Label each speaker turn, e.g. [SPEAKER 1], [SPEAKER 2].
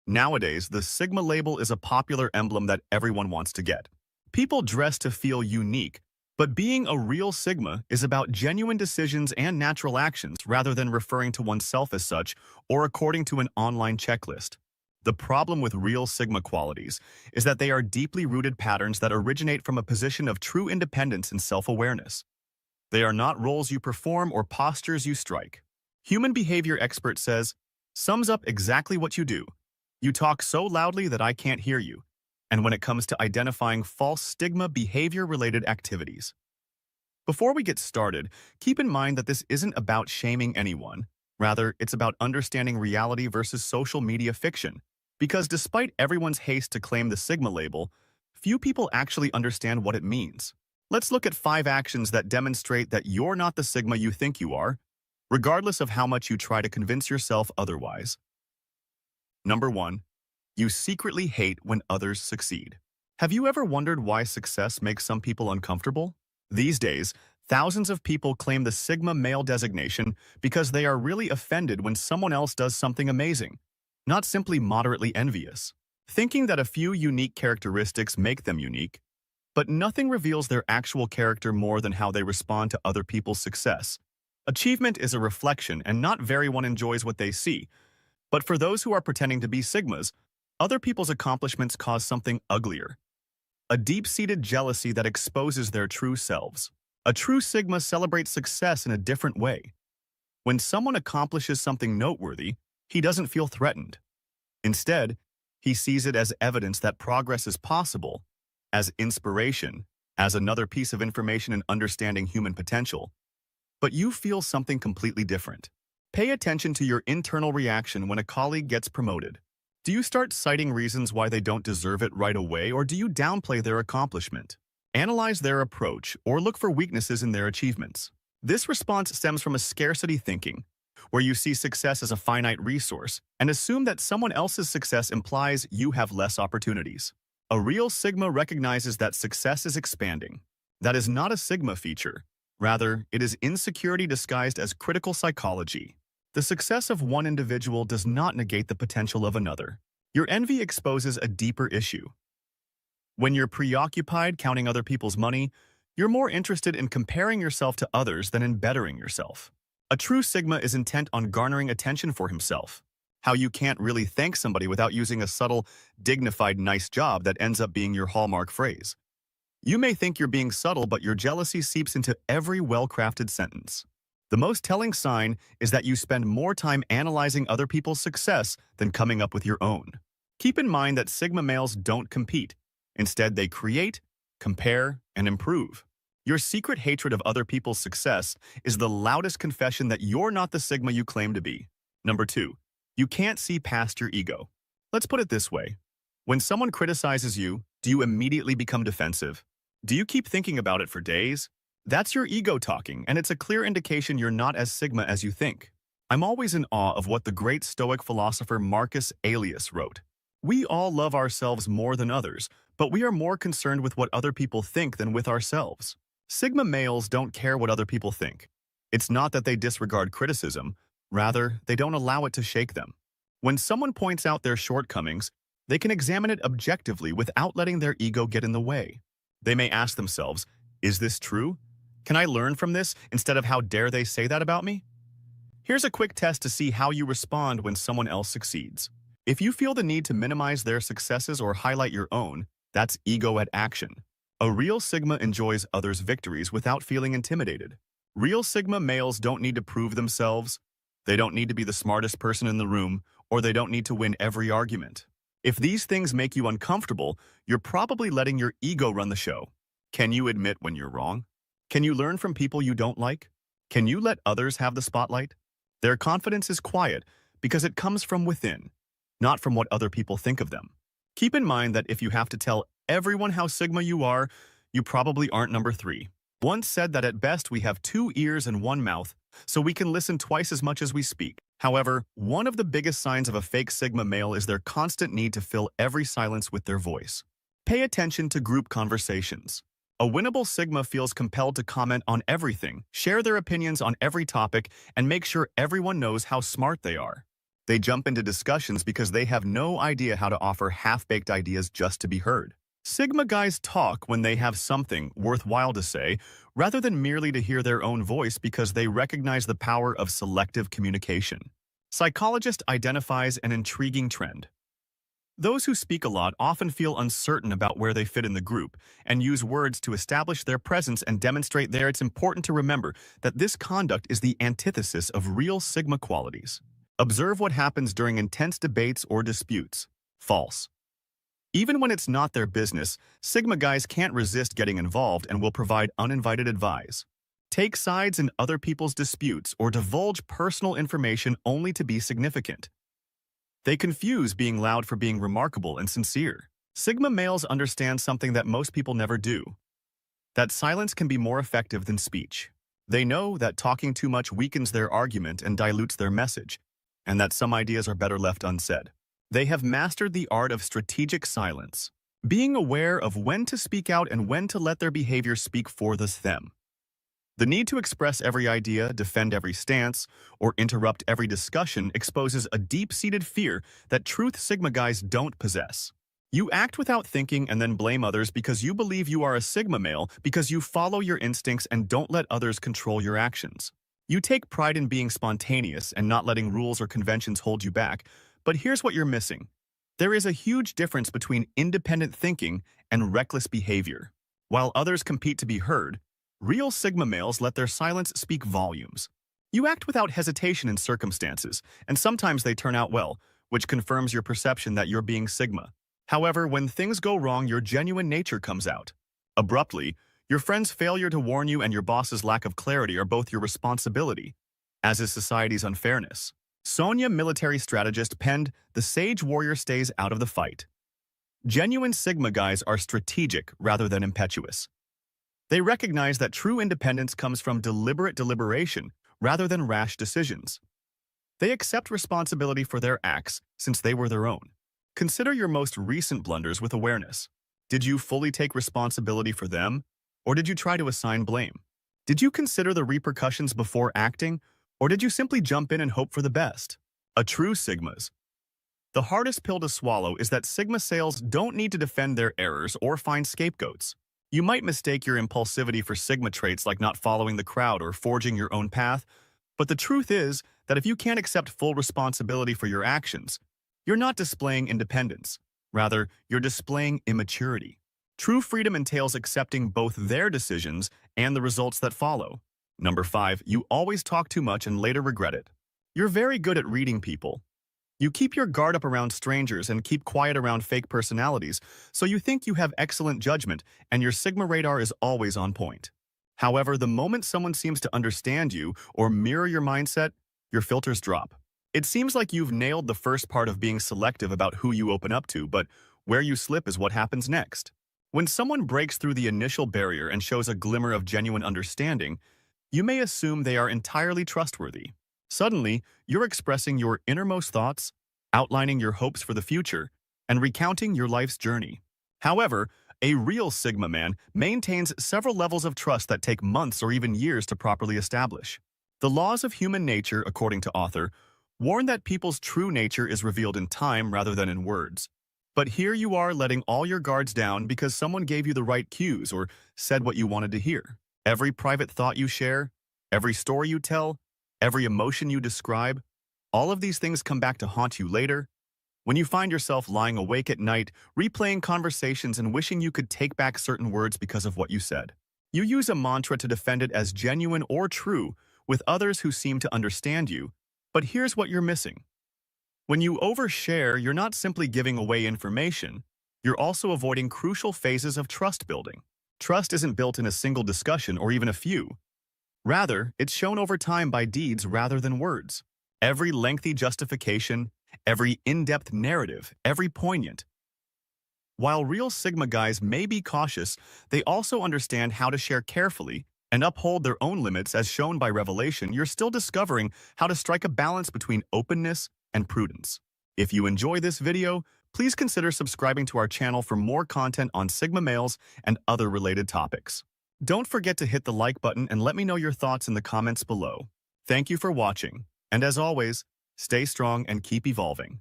[SPEAKER 1] Nowadays, the Sigma label is a popular emblem that everyone wants to get. People dress to feel unique, but being a real Sigma is about genuine decisions and natural actions rather than referring to oneself as such or according to an online checklist. The problem with real Sigma qualities is that they are deeply rooted patterns that originate from a position of true independence and self-awareness. They are not roles you perform or postures you strike. Human behavior expert says, sums up exactly what you do. You talk so loudly that I can't hear you. And when it comes to identifying false stigma behavior-related activities. Before we get started, keep in mind that this isn't about shaming anyone. Rather, it's about understanding reality versus social media fiction. Because despite everyone's haste to claim the Sigma label, few people actually understand what it means. Let's look at 5 actions that demonstrate that you're not the Sigma you think you are, regardless of how much you try to convince yourself otherwise. Number 1. You secretly hate when others succeed. Have you ever wondered why success makes some people uncomfortable? These days, thousands of people claim the Sigma male designation because they are really offended when someone else does something amazing, not simply moderately envious. Thinking that a few unique characteristics make them unique, but nothing reveals their actual character more than how they respond to other people's success. Achievement is a reflection, and not everyone enjoys what they see. But for those who are pretending to be Sigmas, other people's accomplishments cause something uglier. A deep-seated jealousy that exposes their true selves. A true Sigma celebrates success in a different way. When someone accomplishes something noteworthy, he doesn't feel threatened. Instead, he sees it as evidence that progress is possible, as inspiration, as another piece of information in understanding human potential. But you feel something completely different. Pay attention to your internal reaction when a colleague gets promoted. Do you start citing reasons why they don't deserve it right away, or do you downplay their accomplishment? Analyze their approach or look for weaknesses in their achievements. This response stems from a scarcity thinking, where you see success as a finite resource and assume that someone else's success implies you have less opportunities. A real Sigma recognizes that success is expanding. That is not a Sigma feature. Rather, it is insecurity disguised as critical psychology. The success of one individual does not negate the potential of another. Your envy exposes a deeper issue. When you're preoccupied counting other people's money, you're more interested in comparing yourself to others than in bettering yourself. A true Sigma is intent on garnering attention for himself. How you can't really thank somebody without using a subtle, dignified, nice job that ends up being your hallmark phrase. You may think you're being subtle, but your jealousy seeps into every well-crafted sentence. The most telling sign is that you spend more time analyzing other people's success than coming up with your own. Keep in mind that Sigma males don't compete. Instead, they create, compare, and improve. Your secret hatred of other people's success is the loudest confession that you're not the Sigma you claim to be. Number 2. You can't see past your ego. Let's put it this way. When someone criticizes you, do you immediately become defensive? Do you keep thinking about it for days? That's your ego talking, and it's a clear indication you're not as Sigma as you think. I'm always in awe of what the great Stoic philosopher Marcus Aurelius wrote. We all love ourselves more than others, but we are more concerned with what other people think than with ourselves. Sigma males don't care what other people think. It's not that they disregard criticism, rather, they don't allow it to shake them. When someone points out their shortcomings, they can examine it objectively without letting their ego get in the way. They may ask themselves, is this true? Can I learn from this instead of how dare they say that about me? Here's a quick test to see how you respond when someone else succeeds. If you feel the need to minimize their successes or highlight your own, that's ego at action. A real Sigma enjoys others' victories without feeling intimidated. Real Sigma males don't need to prove themselves. They don't need to be the smartest person in the room, or they don't need to win every argument. If these things make you uncomfortable, you're probably letting your ego run the show. Can you admit when you're wrong? Can you learn from people you don't like? Can you let others have the spotlight? Their confidence is quiet because it comes from within, not from what other people think of them. Keep in mind that if you have to tell everyone how Sigma you are, you probably aren't number 3. Once said that at best we have 2 ears and 1 mouth, so we can listen twice as much as we speak. However, one of the biggest signs of a fake Sigma male is their constant need to fill every silence with their voice. Pay attention to group conversations. A winnable Sigma feels compelled to comment on everything, share their opinions on every topic, and make sure everyone knows how smart they are. They jump into discussions because they have no idea how to offer half-baked ideas just to be heard. Sigma guys talk when they have something worthwhile to say, rather than merely to hear their own voice because they recognize the power of selective communication. Psychologist identifies an intriguing trend. Those who speak a lot often feel uncertain about where they fit in the group and use words to establish their presence and demonstrate there. It's important to remember that this conduct is the antithesis of real Sigma qualities. Observe what happens during intense debates or disputes. False. Even when it's not their business, Sigma guys can't resist getting involved and will provide uninvited advice. Take sides in other people's disputes or divulge personal information only to be significant. They confuse being loud for being remarkable and sincere. Sigma males understand something that most people never do: that silence can be more effective than speech. They know that talking too much weakens their argument and dilutes their message, and that some ideas are better left unsaid. They have mastered the art of strategic silence, being aware of when to speak out and when to let their behavior speak for them. The need to express every idea, defend every stance, or interrupt every discussion exposes a deep-seated fear that truth Sigma guys don't possess. You act without thinking and then blame others because you believe you are a Sigma male because you follow your instincts and don't let others control your actions. You take pride in being spontaneous and not letting rules or conventions hold you back, but here's what you're missing. There is a huge difference between independent thinking and reckless behavior. While others compete to be heard, real Sigma males let their silence speak volumes. You act without hesitation in circumstances, and sometimes they turn out well, which confirms your perception that you're being Sigma. However, when things go wrong, your genuine nature comes out. Abruptly, your friend's failure to warn you and your boss's lack of clarity are both your responsibility, as is society's unfairness. Sonia, military strategist, penned, "The sage warrior stays out of the fight." Genuine Sigma guys are strategic rather than impetuous. They recognize that true independence comes from deliberate deliberation rather than rash decisions. They accept responsibility for their acts since they were their own. Consider your most recent blunders with awareness. Did you fully take responsibility for them, or did you try to assign blame? Did you consider the repercussions before acting, or did you simply jump in and hope for the best? A true Sigma's. The hardest pill to swallow is that Sigma sales don't need to defend their errors or find scapegoats. You might mistake your impulsivity for Sigma traits like not following the crowd or forging your own path, but the truth is that if you can't accept full responsibility for your actions, you're not displaying independence. Rather, you're displaying immaturity. True freedom entails accepting both their decisions and the results that follow. Number 5, you always talk too much and later regret it. You're very good at reading people. You keep your guard up around strangers and keep quiet around fake personalities, so you think you have excellent judgment and your Sigma radar is always on point. However, the moment someone seems to understand you or mirror your mindset, your filters drop. It seems like you've nailed the first part of being selective about who you open up to, but where you slip is what happens next. When someone breaks through the initial barrier and shows a glimmer of genuine understanding, you may assume they are entirely trustworthy. Suddenly, you're expressing your innermost thoughts, outlining your hopes for the future, and recounting your life's journey. However, a real Sigma man maintains several levels of trust that take months or even years to properly establish. The laws of human nature, according to author, warn that people's true nature is revealed in time rather than in words. But here you are letting all your guards down because someone gave you the right cues or said what you wanted to hear. Every private thought you share, every story you tell, every emotion you describe, all of these things come back to haunt you later. When you find yourself lying awake at night, replaying conversations and wishing you could take back certain words because of what you said. You use a mantra to defend it as genuine or true with others who seem to understand you, but here's what you're missing. When you overshare, you're not simply giving away information, you're also avoiding crucial phases of trust building. Trust isn't built in a single discussion or even a few. Rather, it's shown over time by deeds rather than words. Every lengthy justification, every in-depth narrative, every poignant. While real Sigma guys may be cautious, they also understand how to share carefully and uphold their own limits as shown by revelation. You're still discovering how to strike a balance between openness and prudence. If you enjoy this video, please consider subscribing to our channel for more content on Sigma males and other related topics. Don't forget to hit the like button and let me know your thoughts in the comments below. Thank you for watching, and as always, Stay strong and keep evolving.